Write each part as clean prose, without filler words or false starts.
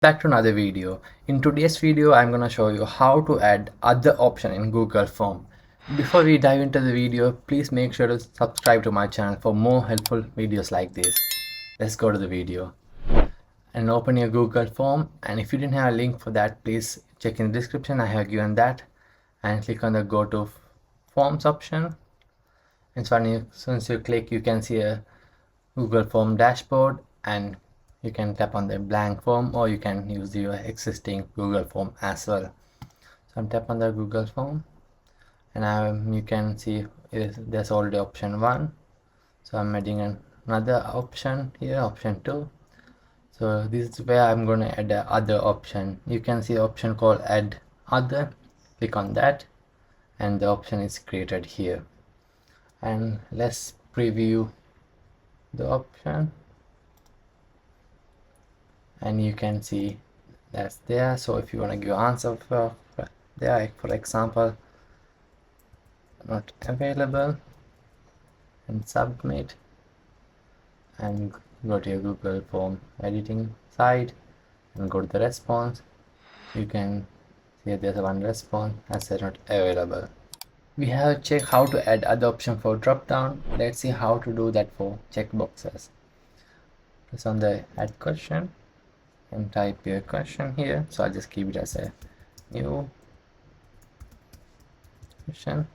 Back to another video. In today's video, I'm gonna show you how to add other option in Google Form. Before we dive into the video, please make sure to subscribe to my channel for more helpful videos like this. Let's go to the video and open your Google Form. And if you didn't have a link for that, please check in the description. I have given that, and click on the Go to Forms option. And once you click, you can see a Google Form dashboard, and you can tap on the blank form, or you can use your existing Google Form as well. So I'm tap on the Google Form, and you can see there's already option 1. So I'm adding another option here, option 2. So this is where I'm going to add the other option. You can see the option called add other. Click on that, and the option is created here. And let's preview the option, and you can see that's there. So if you want to give answer for there, for example, not available, and submit, and go to your Google Form editing side and go to the response. You can see there's one response and said not available. We have checked how to add other option for drop down. Let's see how to do that for checkboxes. Press on the add question and type your question here. So I'll just keep it as a new question,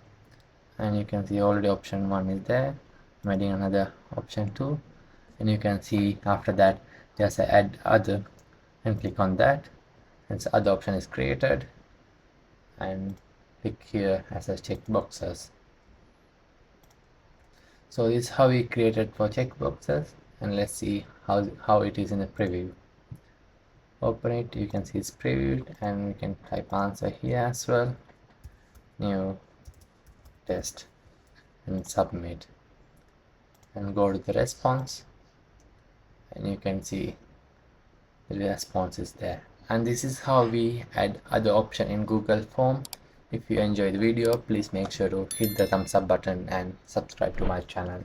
and you can see already option 1 is there. I'm adding another option 2, and you can see after that there's a add other, and click on that, and the other option is created, and click here as a checkboxes. So this is how we created for checkboxes, and let's see how it is in the preview. Open it, you can see it's previewed, and we can type answer here as well, new test, and submit, and go to the response, and you can see the response is there. And this is how we add other option in Google Form. If you enjoyed the video, please make sure to hit the thumbs up button and subscribe to my channel.